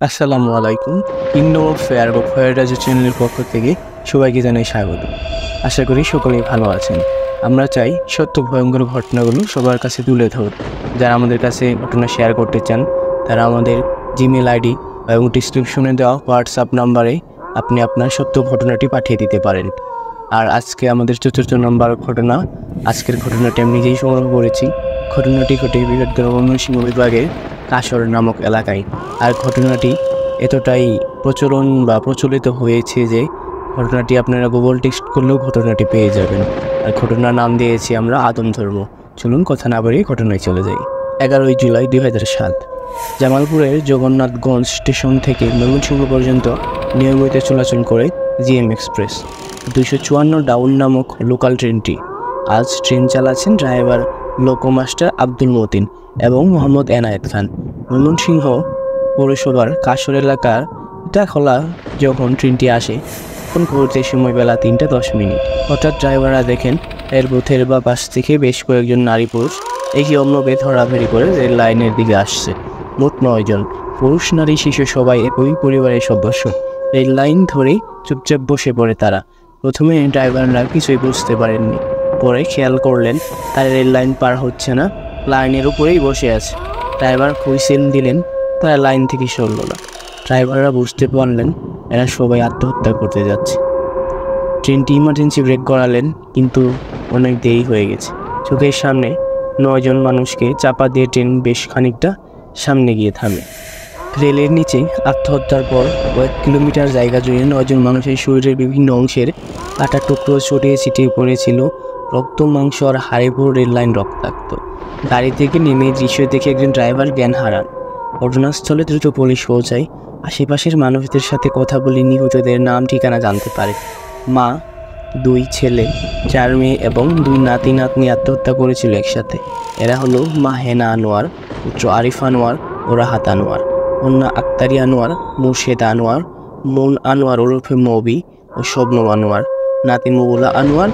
আসসালামু আলাইকুম। Kingdom of fair বা ফেয়াররাজা চ্যানেলের পক্ষ থেকে সবাইকে জানাই স্বাগত। আশা করি সকলেই ভালো আছেন। আমরা চাই সত্য ভয়ঙ্কর ঘটনাগুলো সবার কাছে তুলে ধরতে। যারা আমাদের কাছে ঘটনা শেয়ার করতে চান তারা আমাদের জিমেল আইডি এবং ডিসক্রিপশনে দেওয়া হোয়াটসঅ্যাপ নাম্বারে আপনি আপনার সত্য ঘটনাটি পাঠিয়ে দিতে পারেন। আর আজকে আমাদের চতুর্থ নম্বর ঘটনা, আজকের ঘটনাটি আমি নিজেই সংগ্রহ করেছি। ঘটনাটি ঘটে বৃহত্তর ময়মনসিংহ বিভাগের কাশর নামক এলাকায়। আর ঘটনাটি এতটাই প্রচলিত হয়েছে যে ঘটনাটি আপনারা গুগল টেক্সট করলেও ঘটনাটি পেয়ে যাবেন। আর ঘটনার নাম দিয়েছি আমরা আদম ধর্ম। চলুন কথা না বাড়িয়ে ঘটনায় চলে যাই। 11ই জুলাই 2007 জামালপুরের জগন্নাথগঞ্জ স্টেশন থেকে ময়মনসিংহ পর্যন্ত নিয়মিত চলাচল করে জিএম এক্সপ্রেস 254 ডাউন নামক লোকাল ট্রেনটি। আজ ট্রেন চালাচ্ছেন ড্রাইভার লোকোমাস্টার আব্দুল মতিন এবং মোহাম্মদ এনায়েত খান। ময়মনসিংহ পৌরসভার কাশর এলাকার ইটাখোলা যখন ট্রেনটি আসে তখন ঘুরতে সময় বেলা 3:10। হঠাৎ ড্রাইভাররা দেখেন এর বুথের বা পাশ থেকে বেশ কয়েকজন নারী পুরুষ একে অন্যকে ধরাধরি করে রেল লাইনের দিকে আসছে। মোট 9 জন, পুরুষ নারী শিশু সবাই একই পরিবারের সদস্য। রেল লাইন ধরেই চুপচাপ বসে পড়ে তারা। প্রথমে ড্রাইভাররা কিছুই বুঝতে পারেননি, পরে খেয়াল করলেন তার রেল লাইন পার হচ্ছে না, লাইনের উপরেই বসে আছে। ড্রাইভার হুইসেল দিলেন, তারা লাইন থেকে সরল না। ড্রাইভাররা বুঝতে পারলেন এরা সবাই আত্মহত্যা করতে যাচ্ছে। ট্রেনটি ইমার্জেন্সি ব্রেক করালেন, কিন্তু অনেক দেরি হয়ে গেছে। চোখের সামনে 9 জন মানুষকে চাপা দিয়ে ট্রেন বেশ খানিকটা সামনে গিয়ে থামে। রেলের নিচে আত্মহত্যার পর কয়েক কিলোমিটার জায়গা জুড়ে 9 জন মানুষের শরীরের বিভিন্ন অংশের কাটা টুকরো ছড়িয়ে ছিটিয়ে পড়েছিল। রক্ত, মাংস আর হাড়ে পুরো রেল লাইন রক্তাক্ত। গাড়ি থেকে নেমে দৃশ্য দেখে একজন ড্রাইভার জ্ঞান হারান। ঘটনাস্থলে দ্রুত পুলিশ পৌঁছায়। আশেপাশের মানুষদের সাথে কথা বলে নিহতদের নাম ঠিকানা জানতে পারে। মা, 2 ছেলে, 4 মেয়ে এবং 2 নাতি নাতনি আত্মহত্যা করেছিল একসাথে। এরা হলো মা হেনা আনোয়ার, পুত্র আরিফ আনোয়ার ও রাহাত আনোয়ার, কন্যা আক্তারি আনোয়ার, মুর্শেদা আনোয়ার, মন আনোয়ার ওরফে মবি ও শবনম আনোয়ার, নাতি মুগুলা আনোয়ার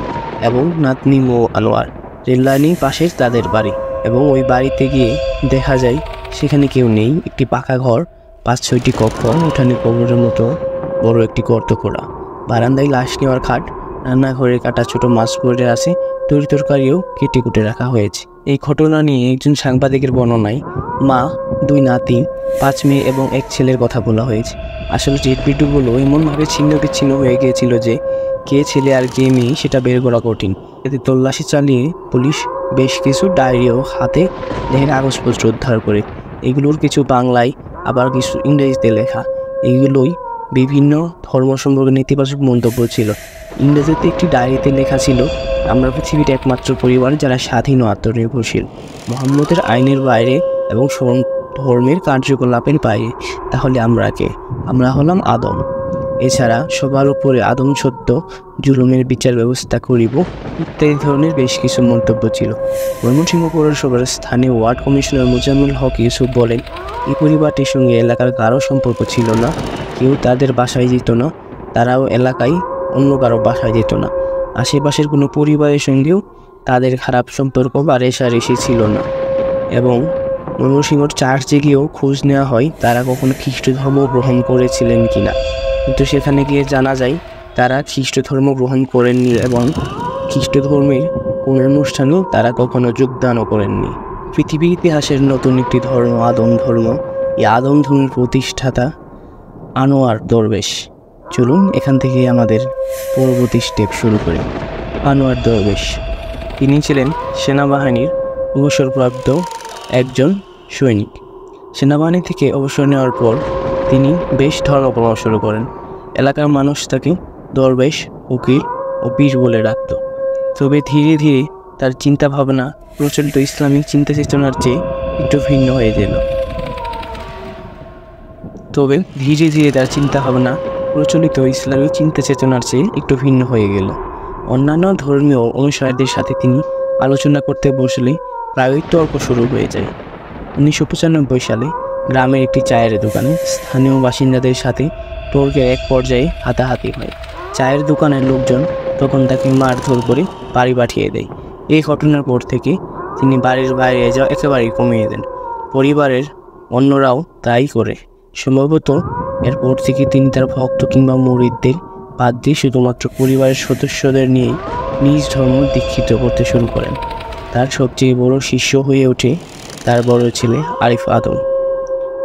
এবং নাতনি মো আনোয়ার। রেল লাইনের পাশে তাদের বাড়ি এবং ওই বাড়িতে গিয়ে দেখা যায় সেখানে কেউ নেই। একটি পাকা ঘর, 5-6টি কক্ষ, উঠানে কবরের মতো বড় একটি গর্ত করা, বারান্দায় লাশ নেওয়ার খাট, রান্নাঘরে কাটা ছোট মাছ পড়ে আছে, তরকারিও কেটে কুটে রাখা হয়েছে। এই ঘটনা নিয়ে একজন সাংবাদিকের বর্ণনায় মা, 2 নাতি, 5 মেয়ে এবং 1 ছেলের কথা বলা হয়েছে। আসলে ডেড ভিডিওগুলো এমনভাবে ছিন্ন বিচ্ছিন্ন হয়ে গিয়েছিল যে কে ছেলে আর কে মেয়ে সেটা বের করা কঠিন। এতে তল্লাশি চালিয়ে পুলিশ বেশ কিছু ডায়েরি ও হাতে লেখা কাগজপত্র উদ্ধার করে। এগুলোর কিছু বাংলায়, আবার কিছু ইংরেজিতে লেখা। এগুলোই বিভিন্ন ধর্ম সম্পর্কে নেতিবাচক মন্তব্য ছিল। ইংরেজিতে একটি ডায়েরিতে লেখা ছিল, আমরা পৃথিবীর একমাত্র পরিবার যারা স্বাধীন ও আত্মনির্ভরশীল, মুহাম্মদের আইনের বাইরে এবং ধর্মের কার্যকলাপের বাইরে। তাহলে আমরা কে? আমরা হলাম আদম। এছাড়া সবার উপরে আদম সত্য, জুলুমের বিচার ব্যবস্থা করিব ইত্যাদি ধরনের বেশ কিছু মন্তব্য ছিল। ময়মনসিংহ পৌরসভার স্থানীয় ওয়ার্ড কমিশনার মোজাম্মেল হক ইউসুফ বলেন, এই পরিবারটির সঙ্গে এলাকার কারো সম্পর্ক ছিল না। কেউ তাদের বাসায় যেত না, তারাও এলাকায় অন্য কারো বাসায় যেত না। আশেপাশের কোনো পরিবারের সঙ্গেও তাদের খারাপ সম্পর্ক বা রেষারেষি ছিল না। এবং ময়মনসিংহর চার্চে গিয়েও খোঁজ নেওয়া হয় তারা কখনো খ্রিস্ট ধর্ম গ্রহণ করেছিলেন কিনা, কিন্তু সেখানে গিয়ে জানা যায় তারা খ্রিস্ট ধর্ম গ্রহণ করেননি এবং খ্রিস্ট ধর্মের কোনো অনুষ্ঠানেও তারা কখনো যোগদানও করেননি। পৃথিবীর ইতিহাসের নতুন একটি ধর্ম আদম ধর্ম। এই আদম ধর্মের প্রতিষ্ঠাতা আনোয়ার দরবেশ। চলুন এখান থেকে আমাদের পরবর্তী স্টেপ শুরু করি। আনোয়ার দরবেশ, তিনি ছিলেন সেনাবাহিনীর অবসরপ্রাপ্ত একজন সৈনিক। সেনাবাহিনী থেকে অবসর নেওয়ার পর তিনি বেশ ধর্মকর্ম শুরু করেন। এলাকার মানুষ তাকে দরবেশ, উকিল ও পীর বলে ডাকত। তবে ধীরে ধীরে তার চিন্তা ভাবনা প্রচলিত ইসলামিক চিন্তা চেতনার চেয়ে একটু ভিন্ন হয়ে গেল। অন্যান্য ধর্মীয় অনুসারীদের সাথে তিনি আলোচনা করতে বসলে প্রায়ই তর্ক শুরু হয়ে যায়। 1995 সালে গ্রামের একটি চায়ের দোকানে স্থানীয় বাসিন্দাদের সাথে তর্কের এক পর্যায়ে হাতাহাতি হয়। চায়ের দোকানের লোকজন তখন তাকে মারধর করে বাড়ি পাঠিয়ে দেয়। এই ঘটনার পর থেকে তিনি বাড়ির বাইরে যাওয়া একেবারেই কমিয়ে দেন। পরিবারের অন্যরাও তাই করে। সম্ভবত এরপর থেকে তিনি তার ভক্ত কিংবা মুরিদদের বাদ দিয়ে শুধুমাত্র পরিবারের সদস্যদের নিয়ে নিজ ধর্ম দীক্ষিত করতে শুরু করেন। তার সবচেয়ে বড় শিষ্য হয়ে ওঠে তার বড় ছেলে আরিফ আদম।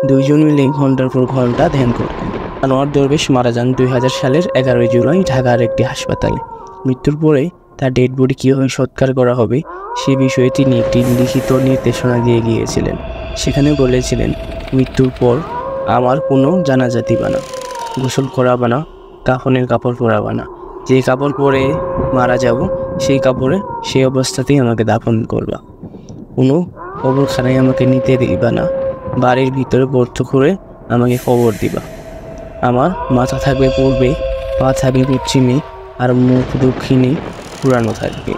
দুইজন মিলে ঘন্টার পর ঘন্টা ধ্যান করতেন। আনোয়ার দরবেশ মারা যান 2000 সালের 11 জুলাই ঢাকার একটি হাসপাতালে। মৃত্যুর পরে তার ডেড বডি কীভাবে সৎকার করা হবে সে বিষয়ে তিনি একটি লিখিত নির্দেশনা দিয়ে গিয়েছিলেন। সেখানে বলেছিলেন, মৃত্যুর পর আমার কোনো জানাজা দিবা না, গোসল করাবা না, কাফনের কাপড় পরাবা না। যে কাপড় পরে মারা যাব সেই কাপড়ে সেই অবস্থাতেই আমাকে দাফন করবা। কোনো কবরখানায় আমাকে নিতে দিবা না, বাড়ির ভিতরে গর্ত করে আমাকে কবর দিবা। আমার মাথা থাকবে পূর্বে, পা থাকবে পশ্চিমে, আর মুখ দক্ষিণে পুরানো থাকবে।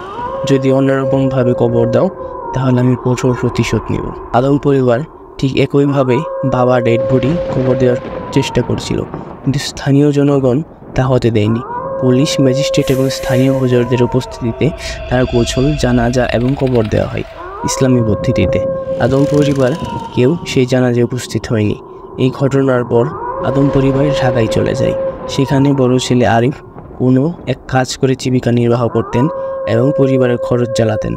যদি অন্যরকমভাবে কবর দাও তাহলে আমি কঠোর প্রতিশোধ নেব। আদম পরিবার ঠিক একইভাবে বাবার ডেড বডি কবর দেওয়ার চেষ্টা করছিল, কিন্তু স্থানীয় জনগণ তা হতে দেয়নি। পুলিশ, ম্যাজিস্ট্রেট এবং স্থানীয় হুজুরদের উপস্থিতিতে তার গোসল, জানাজা এবং কবর দেওয়া হয় ইসলামী পদ্ধতিতে। আদম পরিবার কেউ সেই জানাজায় উপস্থিত হয়নি। এই ঘটনার পর আদম পরিবার ঢাকায় চলে যায়। সেখানে বড় ছেলে আরিফ কোনো এক কাজ করে জীবিকা নির্বাহ করতেন এবং পরিবারের খরচ চালাতেন।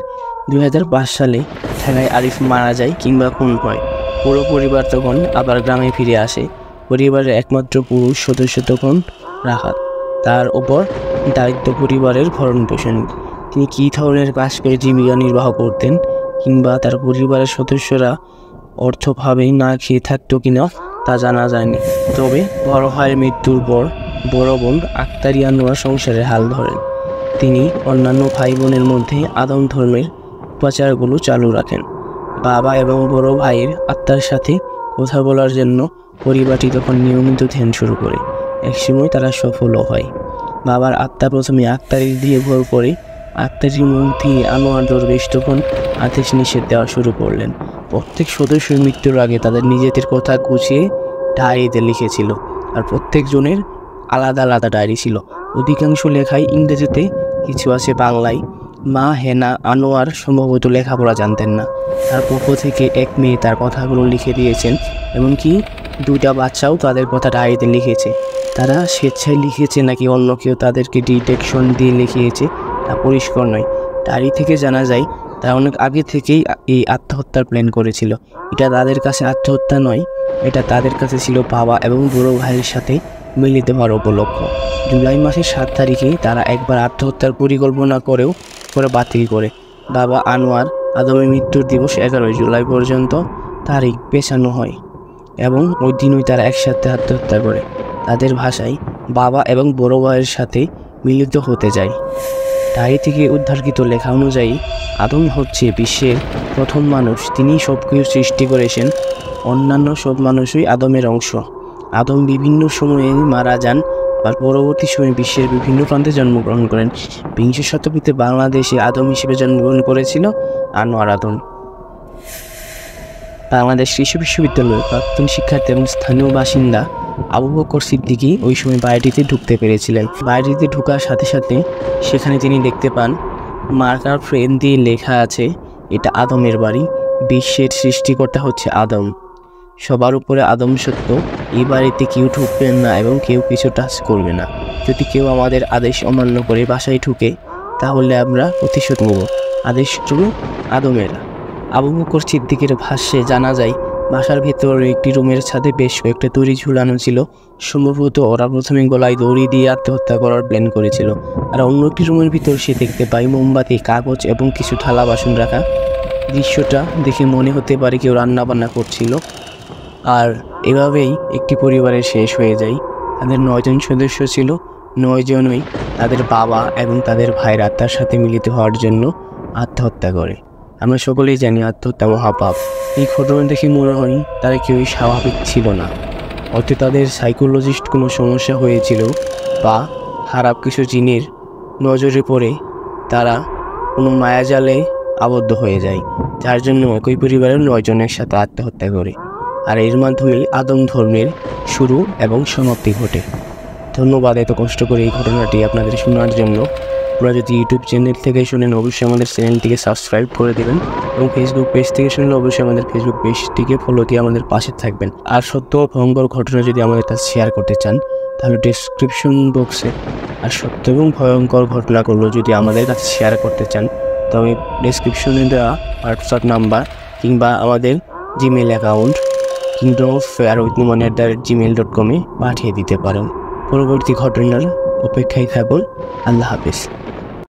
2005 সালে ঢাকায় আরিফ মারা যায় কিংবা খুন হয়। পুরো পরিবার তখন আবার গ্রামে ফিরে আসে। পরিবারের একমাত্র পুরুষ সদস্য তখন রাহাত। তার উপর দায়িত্ব পরিবারের ভরণ পোষণ। তিনি কী ধরনের কাজ করে জীবিকা নির্বাহ করতেন কিংবা তার পরিবারের সদস্যরা অর্থভাবে না খেয়ে থাকতো কিনা তা জানা যায়নি। তবে বড় ভাইয়ের মৃত্যুর পর বড় বোন আক্তারি আনোয়ার সংসারে হাল ধরেন। তিনি অন্যান্য ভাই বোনের মধ্যে আদম ধর্মের উপাচারগুলো চালু রাখেন। বাবা এবং বড় ভাইয়ের আত্মার সাথে কথা বলার জন্য পরিবারটি তখন নিয়মিত ধ্যান শুরু করে। একসময় তারা সফলও হয়। বাবার আত্মা প্রথমে আক্তারি দিয়ে ভর করে। আক্তারির মুখ দিয়ে আনোয়ার দরবেশ তখন আদেশ নিষেধ দেওয়া শুরু করলেন। প্রত্যেক সদস্যের মৃত্যুর আগে তাদের নিজেদের কথা গুছিয়ে ডায়েরিতে লিখেছিল, আর প্রত্যেকজনের আলাদা আলাদা ডায়েরি ছিল। অধিকাংশ লেখাই ইংরেজিতে, কিছু আছে বাংলায়। মা হেনা আনোয়ার সম্ভবত লেখাপড়া জানতেন না। তার পক্ষ থেকে এক মেয়ে তার কথাগুলো লিখে দিয়েছেন, এমনকি 2টা বাচ্চাও তাদের কথা ডায়েরিতে লিখেছে। তারা স্বেচ্ছায় লিখেছে নাকি অন্য কেউ তাদেরকে ডিটেকশন দিয়ে লিখিয়েছে তা পরিষ্কার নয়। ডায়েরি থেকে জানা যায় তারা অনেক আগে থেকেই এই আত্মহত্যার প্ল্যান করেছিল। এটা তাদের কাছে আত্মহত্যা নয়, এটা তাদের কাছে ছিল বাবা এবং বড় ভাইয়ের সাথে মিলিত হওয়ার উপলক্ষ। জুলাই মাসের 7 তারিখে তারা একবার আত্মহত্যার পরিকল্পনা করেও পরে বাতিল করে। বাবা আনোয়ার আদমের মৃত্যুর দিবস 11 জুলাই পর্যন্ত তারিখ পেছানো হয় এবং ওই দিনই তারা একসাথে আত্মহত্যা করে। তাদের ভাষায় বাবা এবং বড় ভাইয়ের সাথে মিলিত হতে যায়। ডায়েরি থেকে উদ্ধারকৃত লেখা অনুযায়ী আদম হচ্ছে বিশ্বের প্রথম মানুষ। তিনি সব কিছু সৃষ্টি করেছেন, অন্যান্য সব মানুষই আদমের অংশ। আদম বিভিন্ন সময়ে মারা যান আর পরবর্তী সময়ে বিশ্বের বিভিন্ন প্রান্তে জন্মগ্রহণ করেন। বিংশ শতাব্দীতে বাংলাদেশে আদম হিসেবে জন্মগ্রহণ করেছিল আনোয়ার আদম। বাংলাদেশ কৃষি বিশ্ববিদ্যালয়ের প্রাক্তন শিক্ষার্থী এবং স্থানীয় বাসিন্দা আবু বকর সিদ্দিকী ওই সময় বাড়িটিতে ঢুকতে পেরেছিলেন। বাড়িটিতে ঢোকার সাথে সাথে সেখানে তিনি দেখতে পান মার্কার ফ্রেম দিয়ে লেখা আছে, এটা আদমের বাড়ি, বিশ্বের সৃষ্টিকর্তা হচ্ছে আদম, সবার উপরে আদম সত্য, এই বাড়িতে কেউ ঢুকবেন না এবং কেউ কিছু টাচ করবে না। যদি কেউ আমাদের আদেশ অমান্য করে বাসায় ঢুকে তাহলে আমরা প্রতিশোধ নেব। আদেশটুকু আদমের। আবু বকর সিদ্দিকের ভাষ্যে জানা যায় বাসার ভেতরে একটি রুমের ছাদে বেশ কয়েকটা দড়ি ঝুলানো ছিল। সম্ভবত ওরা প্রথমে গলায় দড়ি দিয়ে আত্মহত্যা করার প্ল্যান করেছিল। আর অন্য একটি রুমের ভিতর সে দেখতে পায় মোমবাতি, কাগজ এবং কিছু থালা বাসন রাখা। দৃশ্যটা দেখে মনে হতে পারে কেউ রান্না বান্না করছিল। আর এভাবেই একটি পরিবারের শেষ হয়ে যায়। তাদের 9 জন সদস্য ছিল, 9 জনই তাদের বাবা এবং তাদের ভাইয়ের আত্মার সাথে মিলিত হওয়ার জন্য আত্মহত্যা করে। আমরা সকলেই জানি আত্মহত্যা মহাপাপ। এই ঘটনা দেখে মনে হয় তারা কেউই স্বাভাবিক ছিল না, হয়তো তাদের সাইকোলজিস্ট কোনো সমস্যা হয়েছিল বা খারাপ কিছু জিনের নজরে পড়ে তারা কোনো মায়াজালে আবদ্ধ হয়ে যায়, যার জন্য একই পরিবারের 9 জনের সাথে আত্মহত্যা করে। আর এর মাধ্যমে আদম ধর্মের শুরু এবং সমাপ্তি ঘটে। ধন্যবাদ এত কষ্ট করে এই ঘটনাটি আপনাদের শোনার জন্য। আপনারা যদি ইউটিউব চ্যানেল থেকে শুনেন অবশ্যই আমাদের চ্যানেলটিকে সাবস্ক্রাইব করে দেবেন ও এবং ফেসবুক পেজ থেকে শুনলে অবশ্যই আমাদের ফেসবুক পেজটিকে ফলো দিয়ে আমাদের পাশে থাকবেন। আর সত্য ও ভয়ঙ্কর ঘটনা যদি আমাদের কাছে শেয়ার করতে চান তাহলে ডেসক্রিপশন বক্সে, আর সত্য এবং ভয়ঙ্কর ঘটনাগুলো যদি আমাদের কাছে শেয়ার করতে চান তবে ডেসক্রিপশনে দেওয়া হোয়াটসঅ্যাপ নাম্বার কিংবা আমাদের জিমেল অ্যাকাউন্ট kingdomoffairwithnuman@gmail.com পাঠিয়ে দিতে পারেন। পরবর্তী ঘটনার অপেক্ষায় থাকুন। আল্লাহ হাফেজ।